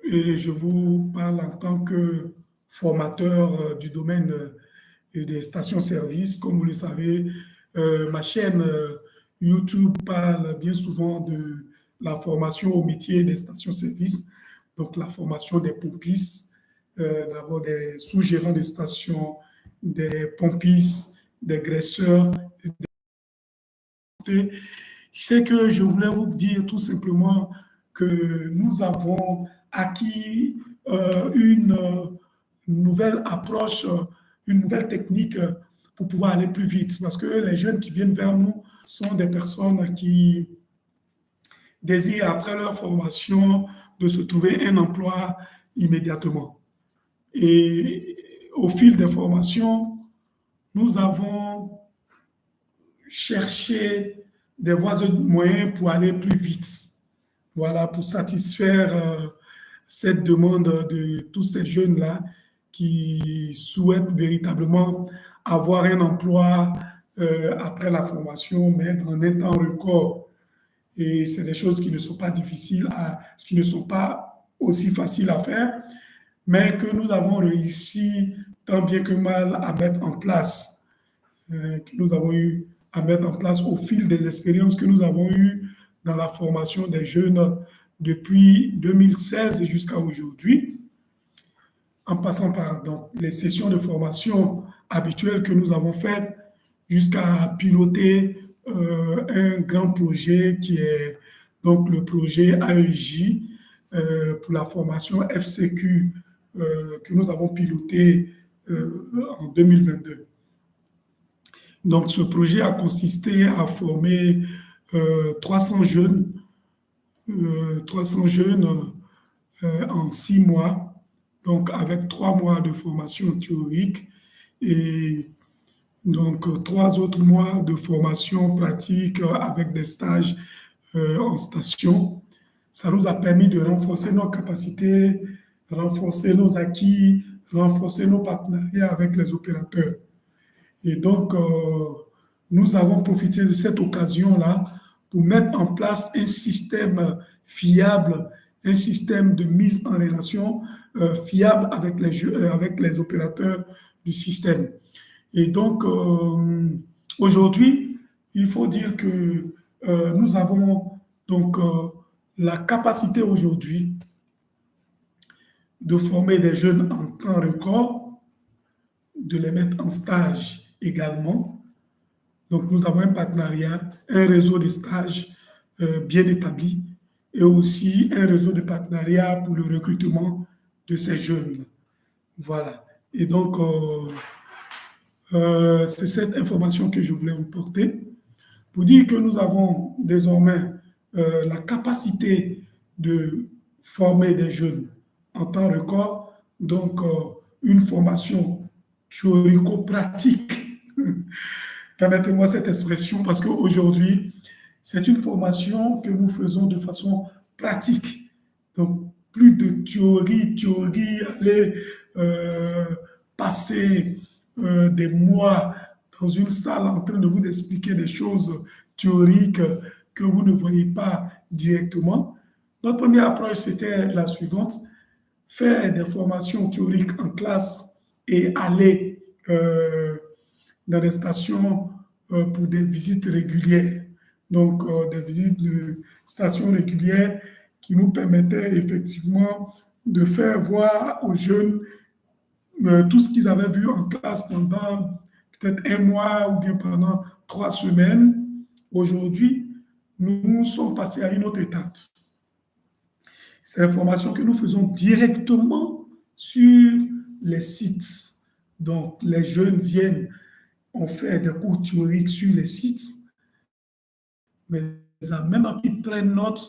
et je vous parle en tant que formateur du domaine des stations-service. Comme vous le savez, ma chaîne YouTube parle bien souvent de la formation au métier des stations-service, donc la formation des pompistes, d'abord des sous-gérants de stations, des pompistes, des graisseurs. C'est que je voulais vous dire tout simplement que nous avons acquis une nouvelle approche, une nouvelle technique pour pouvoir aller plus vite. Parce que les jeunes qui viennent vers nous sont des personnes qui désirent, après leur formation, de se trouver un emploi immédiatement. Et au fil des formations, nous avons cherché des voies et moyens pour aller plus vite. Voilà, pour satisfaire cette demande de tous ces jeunes-là qui souhaitent véritablement avoir un emploi après la formation, mais dans un temps record. Et c'est des choses qui ne sont pas difficiles, qui ne sont pas aussi faciles à faire, mais que nous avons réussi tant bien que mal à mettre en place, que nous avons eu à mettre en place au fil des expériences que nous avons eues dans la formation des jeunes depuis 2016 jusqu'à aujourd'hui, en passant par donc, les sessions de formation habituelles que nous avons faites jusqu'à piloter un grand projet qui est donc le projet AEJ pour la formation FCQ que nous avons piloté en 2022. Donc, ce projet a consisté à former 300 jeunes, 300 jeunes en 6 mois, donc avec 3 mois de formation théorique et donc 3 autres mois de formation pratique avec des stages en station. Ça nous a permis de renforcer nos capacités, renforcer nos acquis, renforcer nos partenariats avec les opérateurs. Et donc, nous avons profité de cette occasion-là pour mettre en place un système fiable, un système de mise en relation fiable avec les opérateurs du système. Et donc, aujourd'hui, il faut dire que nous avons donc la capacité aujourd'hui de former des jeunes en temps record, de les mettre en stage également. Donc, nous avons un partenariat, un réseau de stages bien établi et aussi un réseau de partenariat pour le recrutement de ces jeunes. Voilà. Et donc, c'est cette information que je voulais vous porter pour dire que nous avons désormais la capacité de former des jeunes en temps record, donc une formation théorico-pratique. Permettez-moi cette expression parce qu'aujourd'hui, c'est une formation que nous faisons de façon pratique. Donc, plus de théorie, aller passer des mois dans une salle en train de vous expliquer des choses théoriques que vous ne voyez pas directement. Notre première approche, c'était la suivante: faire des formations théoriques en classe et aller dans des stations pour des visites régulières. Donc, des visites de stations régulières qui nous permettaient effectivement de faire voir aux jeunes tout ce qu'ils avaient vu en classe pendant peut-être un mois ou bien pendant 3 semaines. Aujourd'hui, nous sommes passés à une autre étape. C'est la formation que nous faisons directement sur les sites. Donc, les jeunes viennent, on fait des cours théoriques sur les sites, mais même ils prennent note,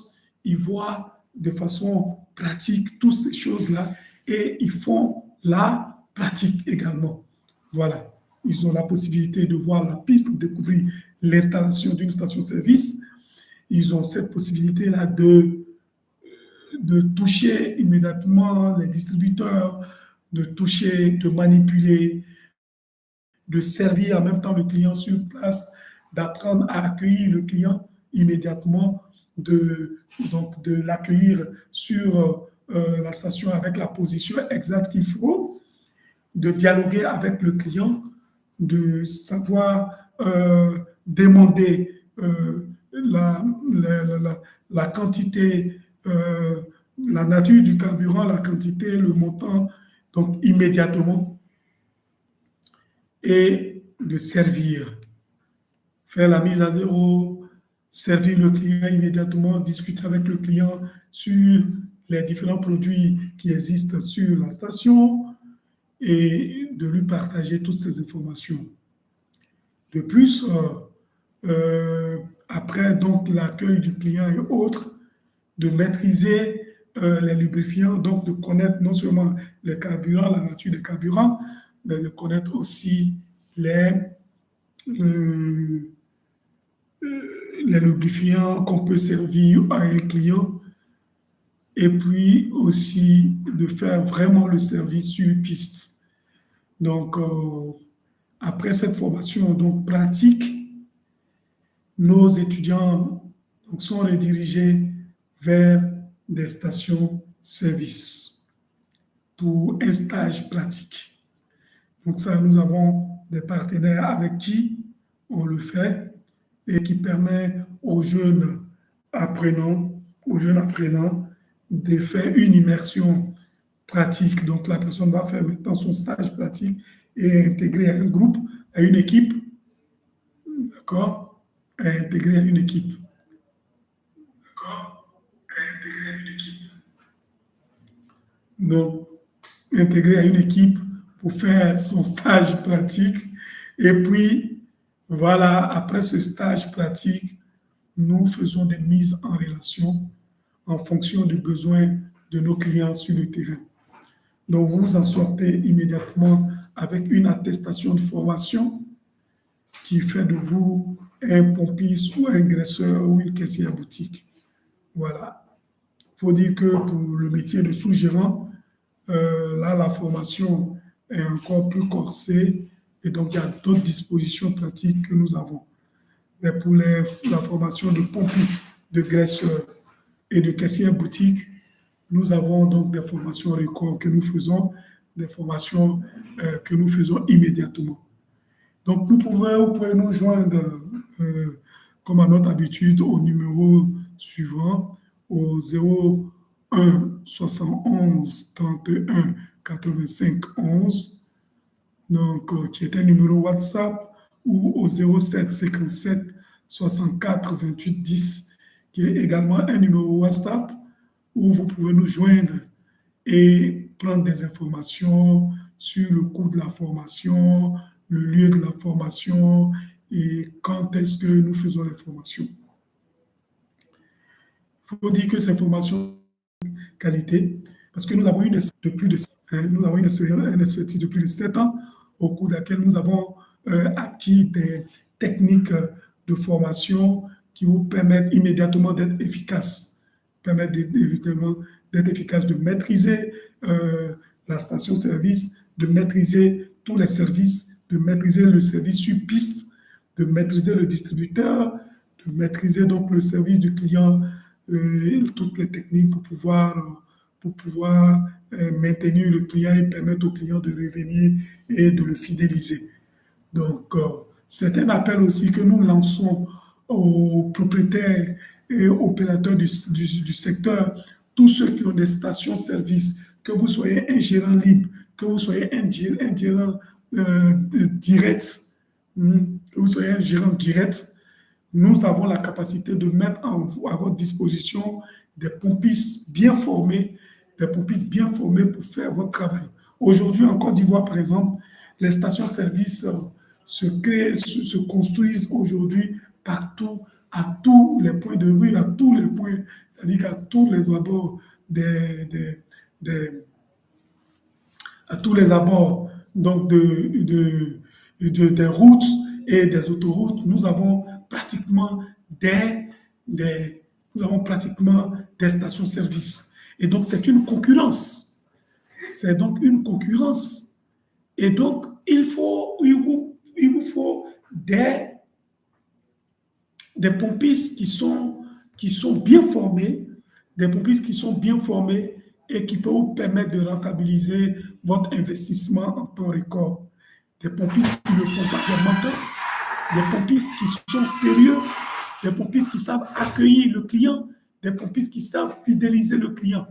ils voient de façon pratique toutes ces choses-là et ils font la pratique également. Voilà. Ils ont la possibilité de voir la piste, de découvrir l'installation d'une station-service. Ils ont cette possibilité-là de toucher immédiatement les distributeurs, de toucher, de manipuler, de servir en même temps le client sur place, d'apprendre à accueillir le client immédiatement, donc de l'accueillir sur la station avec la position exacte qu'il faut, de dialoguer avec le client, de savoir demander la quantité, la nature du carburant, la quantité, le montant, donc immédiatement, et de servir, faire la mise à zéro, servir le client immédiatement, discuter avec le client sur les différents produits qui existent sur la station et de lui partager toutes ces informations. De plus, après donc l'accueil du client et autres, de maîtriser les lubrifiants, donc de connaître non seulement les carburants, la nature des carburants, mais de connaître aussi les, les lubrifiants qu'on peut servir à un client et puis aussi de faire vraiment le service sur piste. Donc, après cette formation donc, pratique, nos étudiants donc, sont redirigés vers des stations-service pour un stage pratique. Donc ça, nous avons des partenaires avec qui on le fait et qui permet aux jeunes apprenants de faire une immersion pratique. Donc la personne va faire maintenant son stage pratique et intégrer à un groupe, à une équipe, d'accord, intégrer à une équipe. Donc, intégrer à une équipe pour faire son stage pratique. Et puis, voilà, après ce stage pratique, nous faisons des mises en relation en fonction des besoins de nos clients sur le terrain. Donc, vous en sortez immédiatement avec une attestation de formation qui fait de vous un pompiste ou un graisseur ou une caissière boutique. Voilà. Il faut dire que pour le métier de sous-gérant, là, la formation est encore plus corsée et donc il y a d'autres dispositions pratiques que nous avons. Mais pour la formation de pompiste, de graisseur et de caissière boutique, nous avons donc des formations records que nous faisons, des formations que nous faisons immédiatement. Donc, vous pouvez nous joindre, comme à notre habitude, au numéro suivant, au 01 71 31 85 11, donc, qui est un numéro WhatsApp, ou au 07 57 64 28 10, qui est également un numéro WhatsApp, où vous pouvez nous joindre et prendre des informations sur le coût de la formation, le lieu de la formation et quand est-ce que nous faisons les formations. Il faut dire que ces formations de qualité, parce que nous avons une expertise de plus de 7 ans, au cours de laquelle nous avons acquis des techniques de formation qui vous permettent immédiatement d'être efficaces, de maîtriser la station-service, de maîtriser tous les services, de maîtriser le service sur piste, de maîtriser le distributeur, de maîtriser donc le service du client, toutes les techniques pour pouvoir maintenir le client et permettre au client de revenir et de le fidéliser. Donc, c'est un appel aussi que nous lançons aux propriétaires et opérateurs du secteur, tous ceux qui ont des stations-service, que vous soyez un gérant libre, que vous soyez un gérant direct, que vous soyez un gérant direct, nous avons la capacité de mettre à votre disposition des pompistes bien formés, pour faire votre travail. Aujourd'hui, en Côte d'Ivoire, par exemple, les stations-service se construisent aujourd'hui partout, à tous les points de rue, à tous les points, c'est-à-dire qu'à tous les abords à tous les abords donc des routes et des autoroutes, nous avons pratiquement des stations-service. Et donc, c'est une concurrence. C'est donc une concurrence. Et donc, il vous faut des pompistes qui sont bien formés, et qui peut vous permettre de rentabiliser votre investissement en temps record. Des pompistes qui ne font pas des menteurs, des pompistes qui sont sérieux, des pompistes qui savent accueillir le client, des pompistes qui savent fidéliser le client.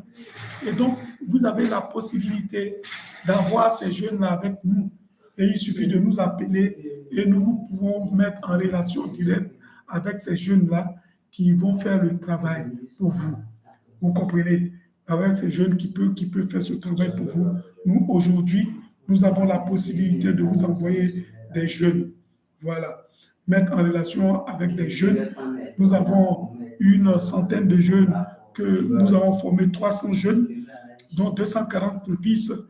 Et donc, vous avez la possibilité d'avoir ces jeunes-là avec nous. Et il suffit de nous appeler et nous pouvons vous mettre en relation directe avec ces jeunes-là qui vont faire le travail pour vous. Vous comprenez? Avec ces jeunes qui peuvent faire ce travail pour vous. Nous, aujourd'hui, nous avons la possibilité de vous envoyer des jeunes. Voilà. Mettre en relation avec des jeunes. Nous avons une centaine de jeunes que nous avons formé 300 jeunes, dont 240 pompistes,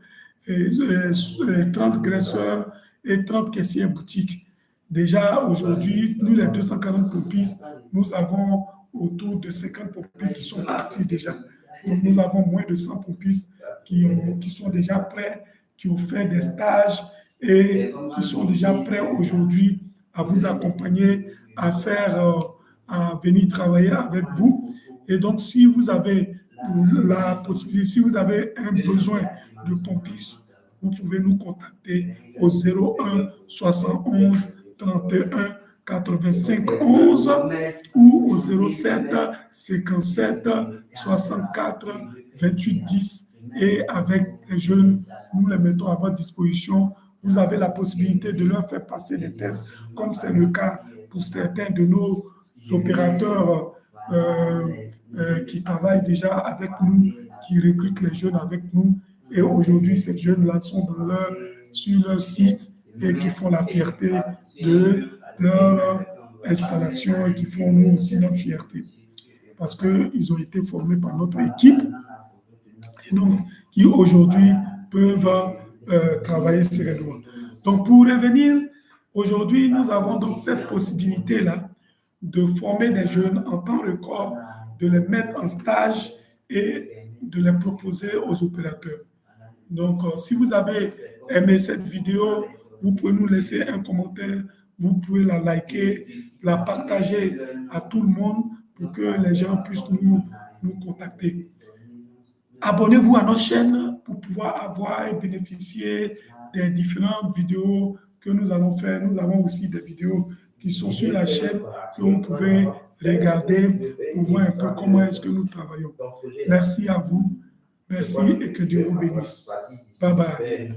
30 graisseurs et 30 caissiers boutiques. Déjà, aujourd'hui, nous, les 240 pompistes, nous avons autour de 50 pompistes qui sont partis déjà. Donc, nous avons moins de 100 pompistes qui sont déjà prêts, qui ont fait des stages et qui sont déjà prêts aujourd'hui à vous accompagner, à venir travailler avec vous. Et donc, si vous avez la possibilité, si vous avez un besoin de pompistes, vous pouvez nous contacter au 01 71 31 85 11 ou au 07 57 64 28 10. Et avec les jeunes, nous les mettons à votre disposition. Vous avez la possibilité de leur faire passer des tests, comme c'est le cas pour certains de nos opérateurs qui travaillent déjà avec nous, qui recrutent les jeunes avec nous. Et aujourd'hui, ces jeunes-là sont sur leur site et qui font la fierté de leur installation et qui font nous aussi notre fierté. Parce qu'ils ont été formés par notre équipe et donc qui aujourd'hui peuvent travailler sereinement. Donc pour revenir, aujourd'hui, nous avons donc cette possibilité-là de former des jeunes en temps record, de les mettre en stage et de les proposer aux opérateurs. Donc, si vous avez aimé cette vidéo, vous pouvez nous laisser un commentaire, vous pouvez la liker, la partager à tout le monde pour que les gens puissent nous contacter. Abonnez-vous à notre chaîne pour pouvoir avoir et bénéficier des différentes vidéos que nous allons faire. Nous avons aussi des vidéos qui sont sur la chaîne que vous pouvez regarder pour voir un peu comment est-ce que nous travaillons. Merci à vous. Merci et que Dieu vous bénisse. Bye bye.